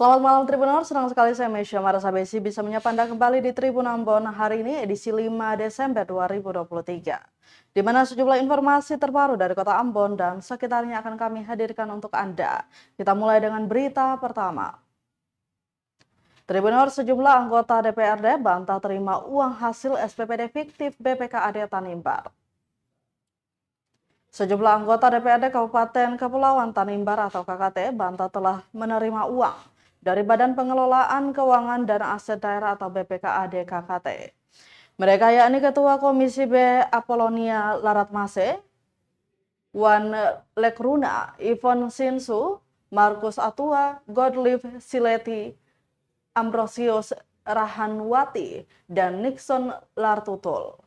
Selamat malam Tribuners, senang sekali saya Mesya Marasabesi bisa menyapa Anda kembali di Tribun Ambon hari ini edisi 5 Desember 2023. Di mana sejumlah informasi terbaru dari kota Ambon dan sekitarnya akan kami hadirkan untuk Anda. Kita mulai dengan berita pertama. Tribuners, sejumlah anggota DPRD bantah terima uang hasil SPPD fiktif BPKAD Tanimbar. Sejumlah anggota DPRD Kabupaten Kepulauan Tanimbar atau KKT bantah telah menerima uang dari Badan Pengelolaan Keuangan dan Aset Daerah atau BPKAD KKT. Mereka yakni Ketua Komisi B Apolonia Laratmase, Wan Lekruna, Ivon Sinsu, Markus Atua, Godlive Sileti, Ambrosius Rahanwati, dan Nixon Lartutul.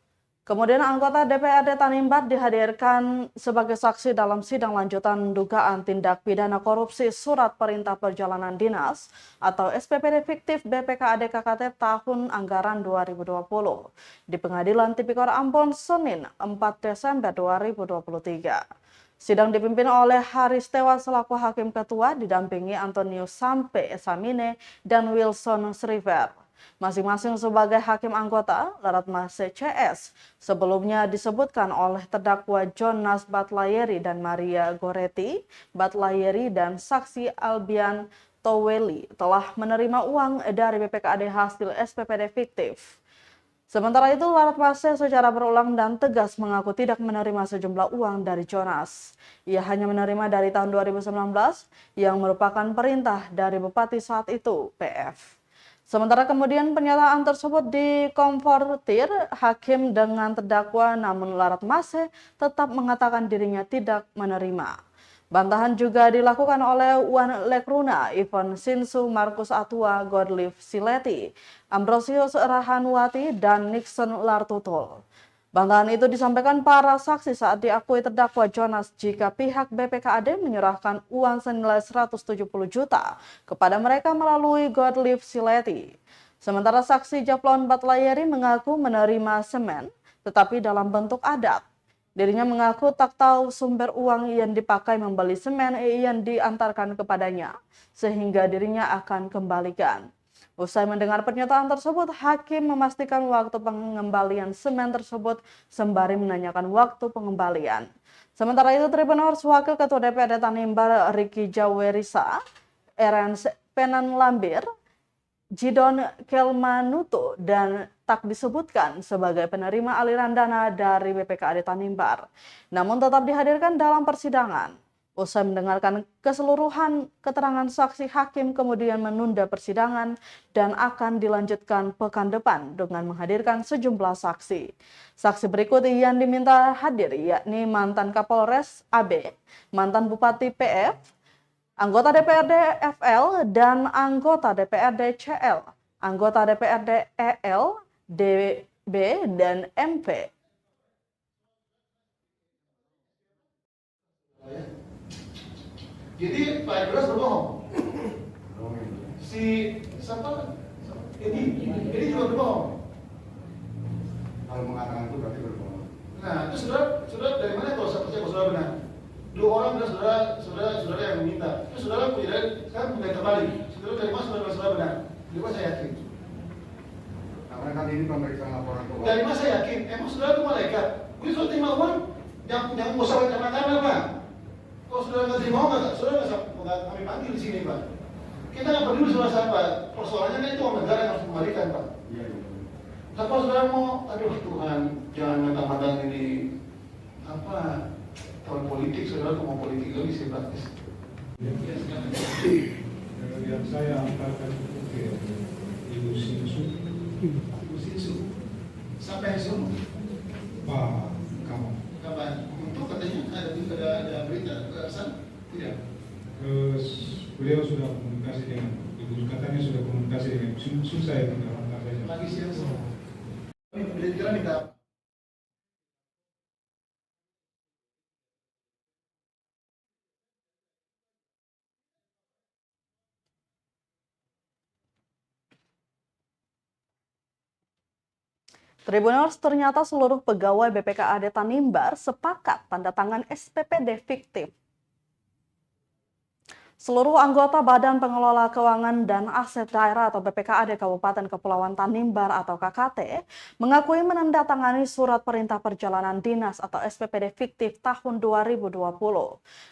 Kemudian anggota DPRD Tanimbar dihadirkan sebagai saksi dalam sidang lanjutan dugaan tindak pidana korupsi surat perintah perjalanan dinas atau SPPD fiktif BPKAD KKT tahun anggaran 2020 di Pengadilan Tipikor Ambon Senin 4 Desember 2023. Sidang dipimpin oleh Haris Tewa selaku Hakim Ketua didampingi Antonius Sampe Esamine dan Wilson Sriver. Masing-masing sebagai hakim anggota Laratmase CS. Sebelumnya disebutkan oleh terdakwa Jonas Batlayeri dan Maria Goretti Batlayeri dan saksi Albian Toweli telah menerima uang dari BPKAD hasil SPPD fiktif. Sementara itu, Laratmase secara berulang dan tegas mengaku tidak menerima sejumlah uang dari Jonas. Ia hanya menerima dari tahun 2019 yang merupakan perintah dari Bupati saat itu, PF. Sementara kemudian pernyataan tersebut dikonfrontir hakim dengan terdakwa, namun Laratmase tetap mengatakan dirinya tidak menerima. Bantahan juga dilakukan oleh Wan Lekruna, Ivon Sinsu, Markus Atua, Godlive Sileti, Ambrosius Rahanwati, dan Nixon Lartutul. Bantahan itu disampaikan para saksi saat diakui terdakwa Jonas jika pihak BPKAD menyerahkan uang senilai 170 juta kepada mereka melalui Godlive Sileti. Sementara saksi Japlon Batlayeri mengaku menerima semen tetapi dalam bentuk adat. Dirinya mengaku tak tahu sumber uang yang dipakai membeli semen yang diantarkan kepadanya, sehingga dirinya akan kembalikan. Usai mendengar pernyataan tersebut, hakim memastikan waktu pengembalian semen tersebut sembari menanyakan waktu pengembalian. Sementara itu, Tribuners, Wakil Ketua DPRD Tanimbar Riki Jawerisa, Erens Penan Lambir, Jidon Kelmanuto, dan tak disebutkan sebagai penerima aliran dana dari BPKAD Tanimbar, namun tetap dihadirkan dalam persidangan. Usai mendengarkan keseluruhan keterangan saksi, hakim kemudian menunda persidangan dan akan dilanjutkan pekan depan dengan menghadirkan sejumlah saksi. Saksi berikut yang diminta hadir yakni mantan Kapolres AB, mantan Bupati PF, anggota DPRD FL, dan anggota DPRD CL, anggota DPRD EL, DB, dan MP. Jadi Pak Idras berbohong. Si siapa? Ini juga berbohong. Kalau mengatakan itu berarti berbohong. Nah, itu saudara dari mana kalau saya percaya kalau saudara benar? Dua orang adalah saudara yang meminta. Itu saudara sekarang bukan terbalik. Saudara dari mana saudara benar? Dari mana saya yakin? Karena kan ini pemeriksaan laporan keuangan. Dari mana saya yakin? Emang saudara itu malaikat? Gue sudah terima uang, jangan usah macam-macam Pak. Kalau saudara nggak terima uang, saudara nggak kami panggil di sini Pak. Kita nggak peduli saudara siapa. Persoalannya kan itu uang negara yang harus dikembalikan Pak. Iya. Tapi kalau saudara mau, aduh Tuhan, jangan mentang-mentang ini apa tahun politik, saudara mau politik lagi sih Pak. Yang saya angkatkan itu ke Ibu Sinsu. Ibu Sinsu, sampai Sinsu, Pak kamu. kapan? Untuk katanya ada berita ke sana? Tidak. Beliau sudah komunikasi dengan Ibu, katanya sudah komunikasi dengan Ibu Sinsu, saya tidak angkat saja. Lagi siang semua. Ini kira minta. Tribuners, ternyata seluruh pegawai BPKAD Tanimbar sepakat tanda tangan SPPD fiktif. Seluruh anggota Badan Pengelola Keuangan dan Aset Daerah atau BPKAD Kabupaten Kepulauan Tanimbar atau KKT mengakui menandatangani surat perintah perjalanan dinas atau SPPD fiktif tahun 2020.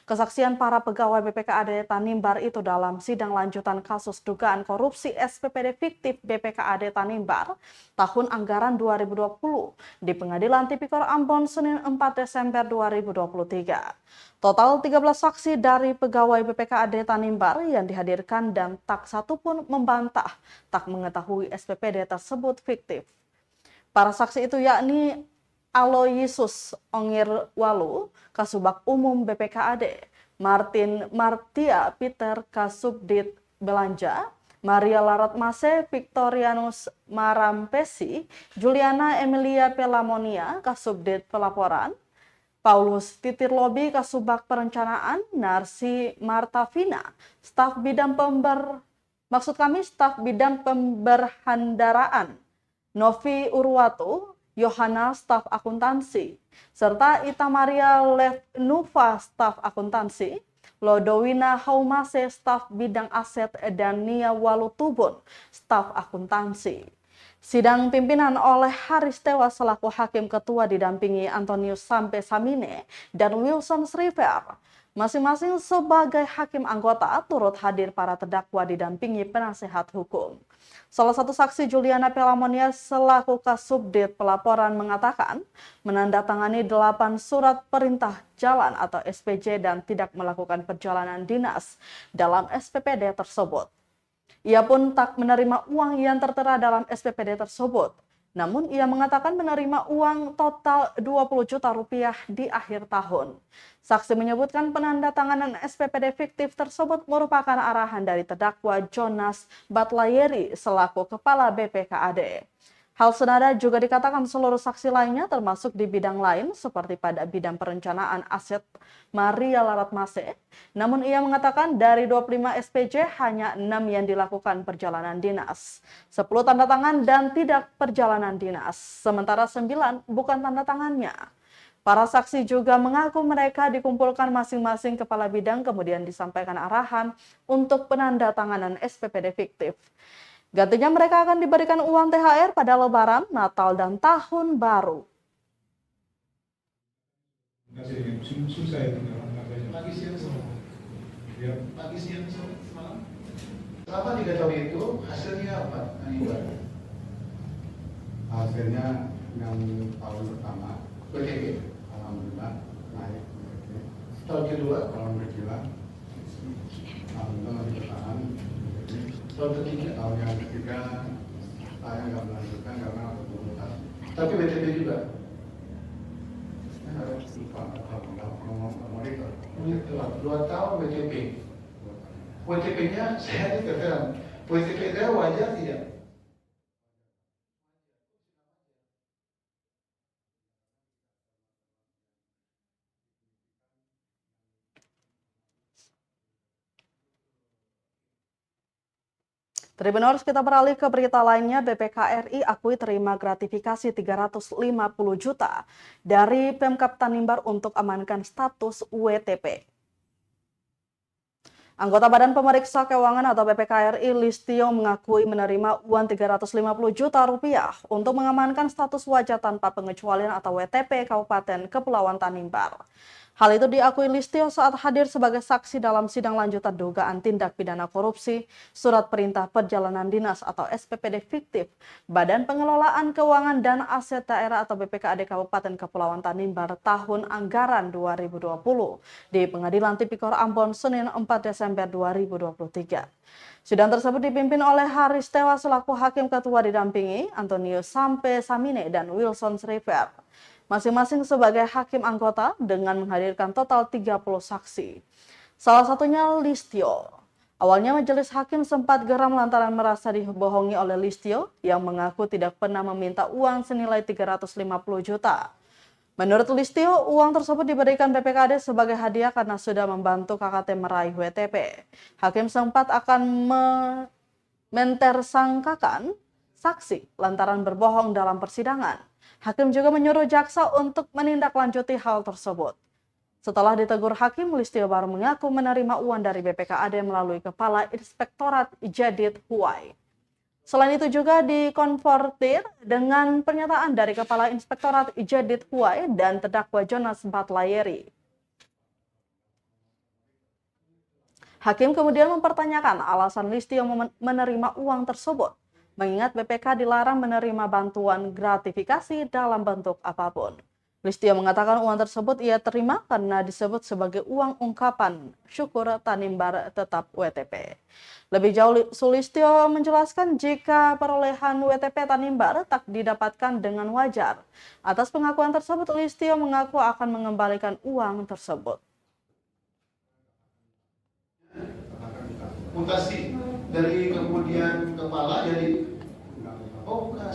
Kesaksian para pegawai BPKAD Tanimbar itu dalam sidang lanjutan kasus dugaan korupsi SPPD fiktif BPKAD Tanimbar tahun anggaran 2020 di Pengadilan Tipikor Ambon Senin 4 Desember 2023. Total 13 saksi dari pegawai BPKAD Tanimbar yang dihadirkan dan tak satu pun membantah tak mengetahui SPPD tersebut fiktif. Para saksi itu yakni Aloysius Ongirwalu, Kasubag Umum BPKAD, Martin Martia Peter, Kasubdit Belanja, Maria Laratmase Victorianus Marampesi, Juliana Emilia Pelamonia, Kasubdit Pelaporan, Paulus Titirlobi, Kasubag Perencanaan, Narsi Martavina, staf bidang staf bidang pemberhandaraan, Novi Urwatu, Yohana, staf akuntansi, serta Ita Maria Levnuva, staf akuntansi, Lodowina Haumase, staf bidang aset, dan Nia Walutubun, staf akuntansi. Sidang pimpinan oleh Haris Tewa selaku Hakim Ketua didampingi Antonius Sampe Samine dan Wilson Sriver. Masing-masing sebagai hakim anggota turut hadir para terdakwa didampingi penasehat hukum. Salah satu saksi Juliana Pelamonia selaku Kasubdit Pelaporan mengatakan menandatangani 8 surat perintah jalan atau SPJ dan tidak melakukan perjalanan dinas dalam SPPD tersebut. Ia pun tak menerima uang yang tertera dalam SPPD tersebut. Namun ia mengatakan menerima uang total 20 juta rupiah di akhir tahun. Saksi menyebutkan penandatanganan SPPD fiktif tersebut merupakan arahan dari terdakwa Jonas Batlayeri selaku Kepala BPKAD. Hal senada juga dikatakan seluruh saksi lainnya termasuk di bidang lain seperti pada bidang perencanaan aset Maria Laratmase. Namun ia mengatakan dari 25 SPJ hanya 6 yang dilakukan perjalanan dinas, 10 tanda tangan dan tidak perjalanan dinas, sementara 9 bukan tanda tangannya. Para saksi juga mengaku mereka dikumpulkan masing-masing kepala bidang kemudian disampaikan arahan untuk penandatanganan SPPD fiktif. Gantinya mereka akan diberikan uang THR pada Lebaran, Natal, dan Tahun Baru. Susah itu Pagi siang sore. Ya. Pagi siang sore semalam. Selama 3 tahun itu hasilnya apa? Hasilnya yang tahun pertama, BTP. alhamdulillah naik. Tahun kedua, Tahun kedua, alhamdulillah masih bertahan. tahun ketiga. Tahun yang ketiga saya nggak melanjutkan karena kebutuhan. Tapi BTP juga. Saya lupa ngomong itu. 2 tahun BTP. WTP-nya saya dikatakan, WTP-nya wajar tidak? Tribuners, kita beralih ke berita lainnya. BPKRI akui terima gratifikasi 350 juta dari Pemkab Tanimbar untuk amankan status WTP. Anggota Badan Pemeriksa Keuangan atau BPKRI Listio mengakui menerima uang 350 juta rupiah untuk mengamankan status wajah tanpa pengecualian atau WTP Kabupaten Kepulauan Tanimbar. Hal itu diakui Listio saat hadir sebagai saksi dalam sidang lanjutan dugaan tindak pidana korupsi surat perintah perjalanan dinas atau SPPD fiktif Badan Pengelolaan Keuangan dan Aset Daerah atau BPKAD Kabupaten Kepulauan Tanimbar tahun anggaran 2020 di Pengadilan Tipikor Ambon Senin 4 Desember 2023. Sidang tersebut dipimpin oleh Haris Tewa selaku Hakim Ketua didampingi Antonius Sampe Samine dan Wilson Sriver. Masing-masing sebagai hakim anggota dengan menghadirkan total 30 saksi. Salah satunya Listio. Awalnya majelis hakim sempat geram lantaran merasa dibohongi oleh Listio yang mengaku tidak pernah meminta uang senilai 350 juta. Menurut Listio, uang tersebut diberikan BPKAD sebagai hadiah karena sudah membantu KKT meraih WTP. Hakim sempat akan mentersangkakan saksi lantaran berbohong dalam persidangan. Hakim juga menyuruh jaksa untuk menindaklanjuti hal tersebut. Setelah ditegur hakim, Listio baru mengaku menerima uang dari BPKAD melalui Kepala Inspektorat Jadid Huwai. Selain itu juga dikonfrontir dengan pernyataan dari Kepala Inspektorat Jadid Huwai dan terdakwa Jonas Batlayeri. Hakim kemudian mempertanyakan alasan Listio menerima uang tersebut, mengingat BPK dilarang menerima bantuan gratifikasi dalam bentuk apapun. Listio mengatakan uang tersebut ia terima karena disebut sebagai uang ungkapan syukur Tanimbar tetap WTP. Lebih jauh, Sulistyo menjelaskan jika perolehan WTP Tanimbar tak didapatkan dengan wajar. Atas pengakuan tersebut, Listio mengaku akan mengembalikan uang tersebut. Mutasi dari kemudian kepala jadi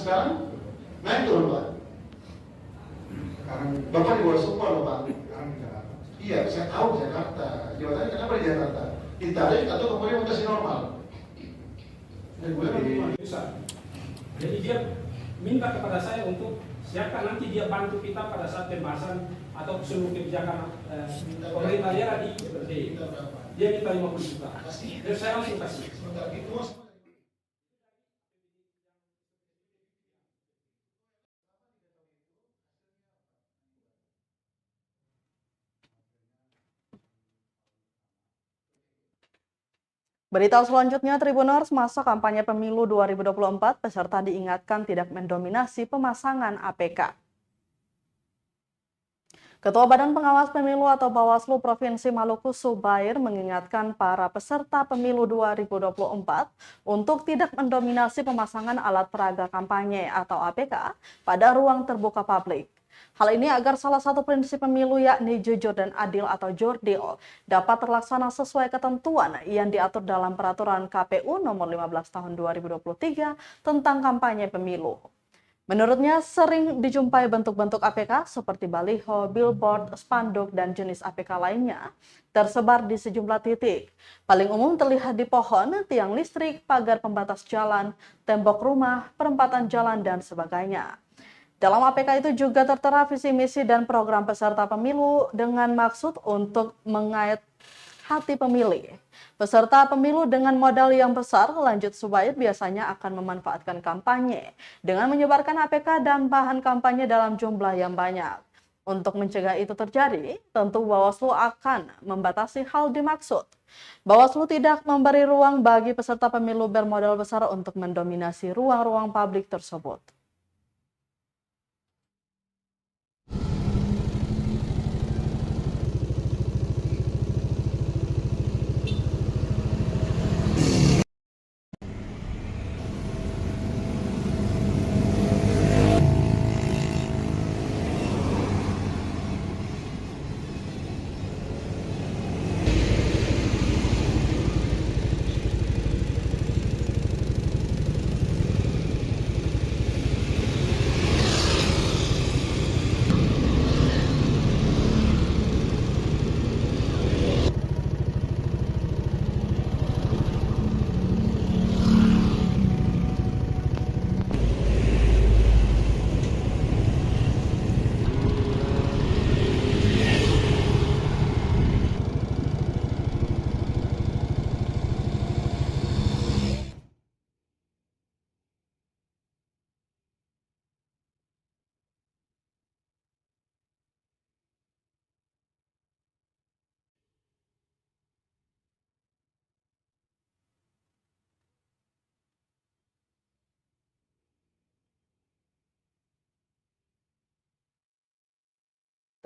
sekarang naik turun Pak. Sekarang Bapak di bawah semua loh Pak. sekarang di Jakarta. Iya, saya tahu Jakarta. Jawabannya kenapa di Jakarta? Ditarik atau kemudian mutasi normal? Bisa. Jadi dia minta kepada saya untuk siapkan nanti dia bantu kita pada saat pembahasan atau seluruh kebijakan pemerintah daerah di DPRD. Dia minta 50 juta. Dan saya langsung kasih. Sebentar itu semua. Berita selanjutnya, Tribuners, masa kampanye pemilu 2024, peserta diingatkan tidak mendominasi pemasangan APK. Ketua Badan Pengawas Pemilu atau Bawaslu Provinsi Maluku Subair mengingatkan para peserta pemilu 2024 untuk tidak mendominasi pemasangan alat peraga kampanye atau APK pada ruang terbuka publik. Hal ini agar salah satu prinsip pemilu yakni jujur dan adil atau jurdil dapat terlaksana sesuai ketentuan yang diatur dalam Peraturan KPU Nomor 15 Tahun 2023 tentang kampanye pemilu. Menurutnya sering dijumpai bentuk-bentuk APK seperti baliho, billboard, spanduk, dan jenis APK lainnya tersebar di sejumlah titik. Paling umum terlihat di pohon, tiang listrik, pagar pembatas jalan, tembok rumah, perempatan jalan, dan sebagainya. Dalam APK itu juga tertera visi misi dan program peserta pemilu dengan maksud untuk mengait hati pemilih. Peserta pemilu dengan modal yang besar, lanjut Subair biasanya akan memanfaatkan kampanye dengan menyebarkan APK dan bahan kampanye dalam jumlah yang banyak. Untuk mencegah itu terjadi, tentu Bawaslu akan membatasi hal dimaksud. Bawaslu tidak memberi ruang bagi peserta pemilu bermodal besar untuk mendominasi ruang-ruang publik tersebut.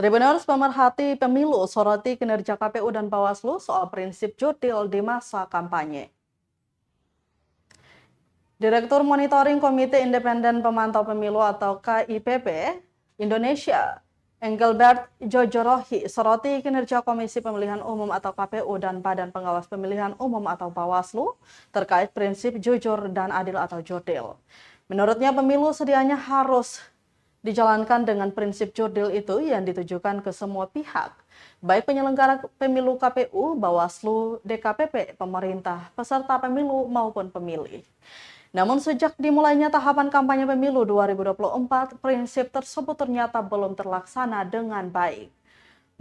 Tribuners, pemerhati pemilu soroti kinerja KPU dan Bawaslu soal prinsip jurdil di masa kampanye. Direktur Monitoring Komite Independen Pemantau Pemilu atau KIPP Indonesia, Engelbert Jojorohi, soroti kinerja Komisi Pemilihan Umum atau KPU dan Badan Pengawas Pemilihan Umum atau Bawaslu terkait prinsip jujur dan adil atau jurdil. Menurutnya pemilu sedianya harus dijalankan dengan prinsip jurdil itu yang ditujukan ke semua pihak, baik penyelenggara pemilu KPU, Bawaslu, DKPP, pemerintah, peserta pemilu maupun pemilih. Namun sejak dimulainya tahapan kampanye pemilu 2024, prinsip tersebut ternyata belum terlaksana dengan baik.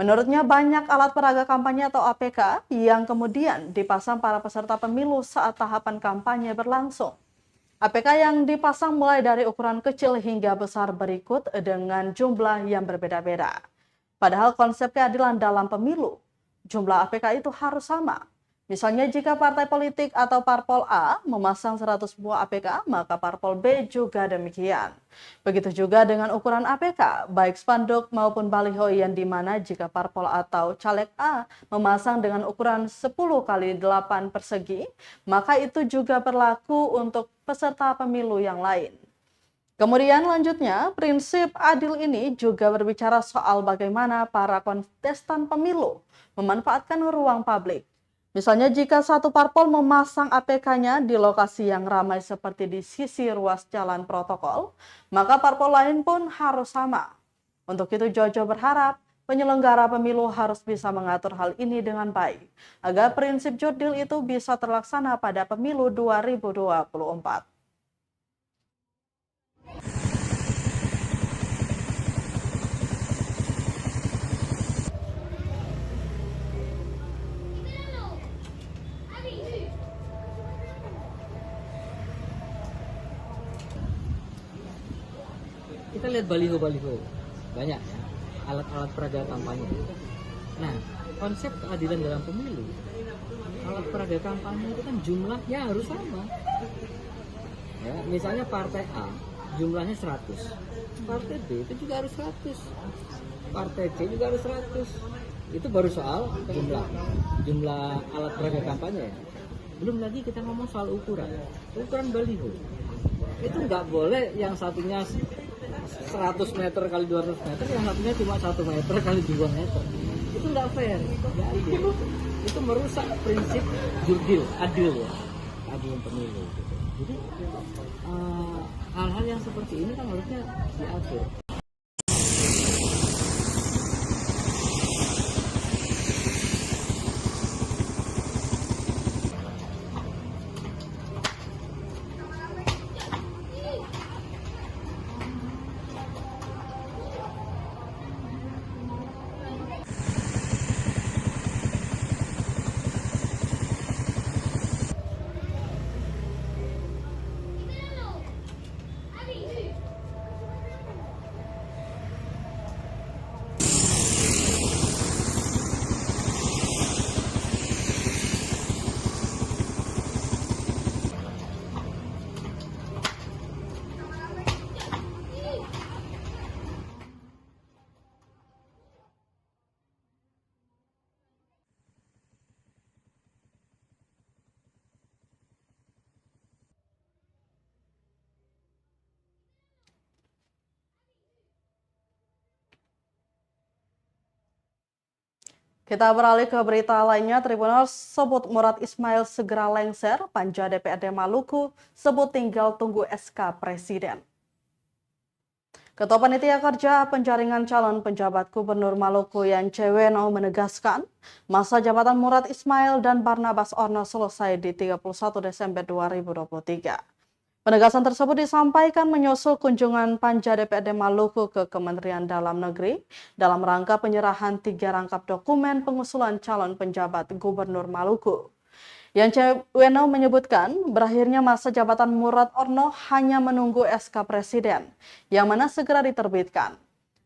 Menurutnya banyak alat peraga kampanye atau APK yang kemudian dipasang para peserta pemilu saat tahapan kampanye berlangsung. APK yang dipasang mulai dari ukuran kecil hingga besar berikut dengan jumlah yang berbeda-beda. Padahal konsep keadilan dalam pemilu, jumlah APK itu harus sama. Misalnya jika partai politik atau parpol A memasang 100 buah APK, maka parpol B juga demikian. Begitu juga dengan ukuran APK, baik spanduk maupun baliho yang dimana jika parpol atau caleg A memasang dengan ukuran 10 kali 8 persegi, maka itu juga berlaku untuk peserta pemilu yang lain. Kemudian lanjutnya, prinsip adil ini juga berbicara soal bagaimana para kontestan pemilu memanfaatkan ruang publik. Misalnya jika satu parpol memasang APK-nya di lokasi yang ramai seperti di sisi ruas jalan protokol, maka parpol lain pun harus sama. Untuk itu Jojo berharap penyelenggara pemilu harus bisa mengatur hal ini dengan baik, agar prinsip jurdil itu bisa terlaksana pada pemilu 2024. Kita lihat baliho-baliho banyak ya, alat-alat peraga kampanye. Nah, konsep keadilan dalam pemilu, alat peraga kampanye itu kan jumlahnya harus sama ya. Misalnya partai A jumlahnya 100, partai B itu juga harus 100, partai C juga harus 100. Itu baru soal jumlah alat peraga kampanye ya. Belum lagi kita ngomong soal ukuran baliho. Itu nggak boleh yang satunya 100 meter kali 200 meter, yang satunya cuma 1 meter kali 2 meter. Itu nggak fair, nggak adil. Itu merusak prinsip jurdil, adil ya, adil pemilu. Gitu. Jadi hal-hal yang seperti ini kan harusnya diatur. Kita beralih ke berita lainnya, Tribunal sebut Murad Ismail segera lengser, Panja DPRD Maluku sebut tinggal tunggu SK Presiden. Ketua Panitia Kerja Penjaringan Calon Penjabat Gubernur Maluku Yance Weno menegaskan, masa jabatan Murad Ismail dan Barnabas Orno selesai di 31 Desember 2023. Penegasan tersebut disampaikan menyusul kunjungan Panja DPRD Maluku ke Kementerian Dalam Negeri dalam rangka penyerahan 3 rangkap dokumen pengusulan calon penjabat Gubernur Maluku. Yance Weno menyebutkan berakhirnya masa jabatan Murad Orno hanya menunggu SK Presiden, yang mana segera diterbitkan.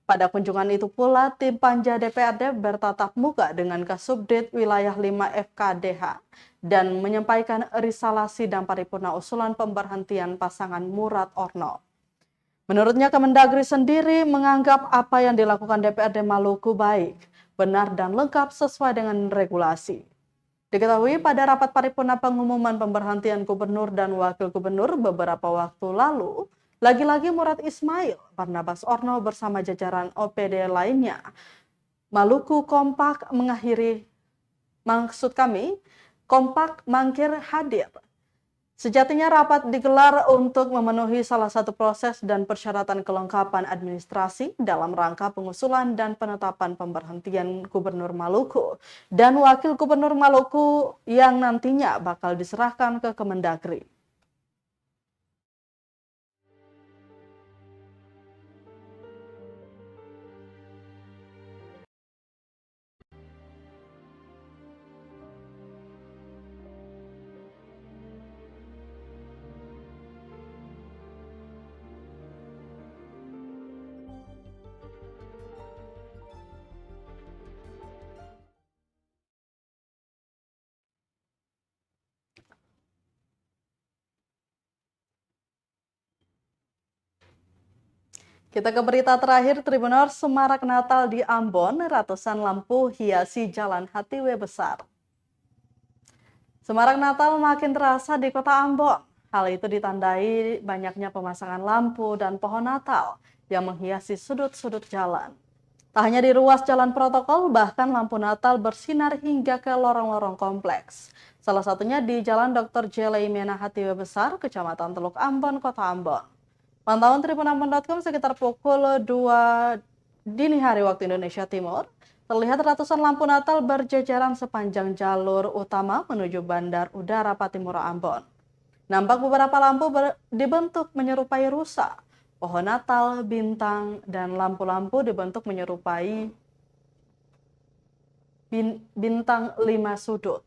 Pada kunjungan itu pula, tim Panja DPRD bertatap muka dengan Kasubdit Wilayah 5 FKDH dan menyampaikan risalah sidang paripurna usulan pemberhentian pasangan Murad Orno. Menurutnya Kemendagri sendiri menganggap apa yang dilakukan DPRD Maluku baik, benar dan lengkap sesuai dengan regulasi. Diketahui pada rapat paripurna pengumuman pemberhentian gubernur dan wakil gubernur beberapa waktu lalu, lagi-lagi Murad Ismail, Barnabas Orno bersama jajaran OPD lainnya, Maluku kompak kompak mangkir hadir. Sejatinya rapat digelar untuk memenuhi salah satu proses dan persyaratan kelengkapan administrasi dalam rangka pengusulan dan penetapan pemberhentian Gubernur Maluku dan Wakil Gubernur Maluku yang nantinya bakal diserahkan ke Kemendagri. Kita ke berita terakhir, Tribuners, semarak Natal di Ambon, ratusan lampu hiasi jalan Hatiwe besar. Semarak Natal makin terasa di kota Ambon. Hal itu ditandai banyaknya pemasangan lampu dan pohon Natal yang menghiasi sudut-sudut jalan. Tak hanya di ruas jalan protokol, bahkan lampu Natal bersinar hingga ke lorong-lorong kompleks. Salah satunya di Jalan Dr. Jeleimena Hatiwe Besar, Kecamatan Teluk Ambon, Kota Ambon. Pantauan tribunambon.com sekitar pukul 2 dini hari waktu Indonesia Timur, terlihat ratusan lampu Natal berjejeran sepanjang jalur utama menuju Bandar Udara Patimura Ambon. Nampak beberapa lampu dibentuk menyerupai rusa, pohon Natal, bintang, dan lampu-lampu dibentuk menyerupai bintang 5 sudut.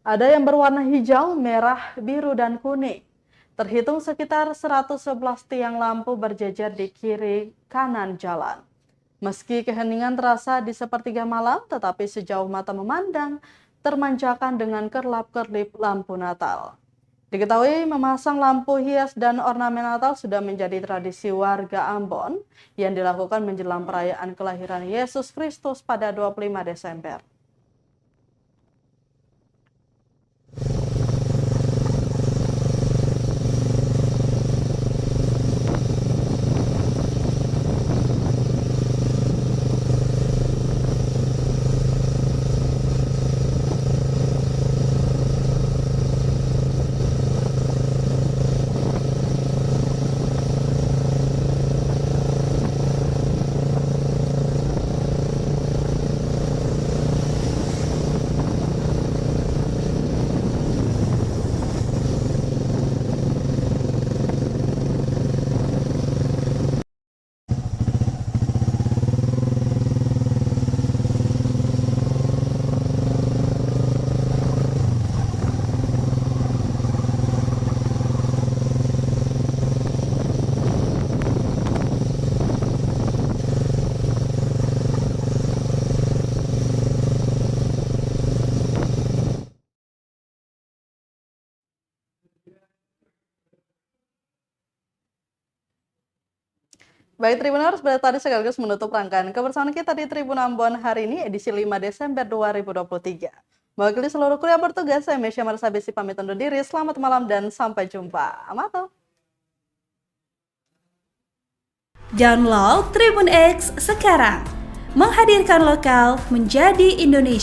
Ada yang berwarna hijau, merah, biru, dan kuning. Terhitung sekitar 111 tiang lampu berjejer di kiri kanan jalan. Meski keheningan terasa di sepertiga malam, tetapi sejauh mata memandang, termanjakan dengan kerlap-kerlip lampu Natal. Diketahui memasang lampu hias dan ornamen Natal sudah menjadi tradisi warga Ambon yang dilakukan menjelang perayaan kelahiran Yesus Kristus pada 25 Desember. Baik Tribuners, berarti tadi sekaligus menutup rangkaian kebersamaan kita di Tribun Ambon hari ini edisi 5 Desember 2023. Mewakili seluruh kru yang bertugas, saya Mesya Marsabesi pamit undur diri. Selamat malam dan sampai jumpa. Amato. Download Tribun X sekarang. Menghadirkan lokal menjadi Indonesia.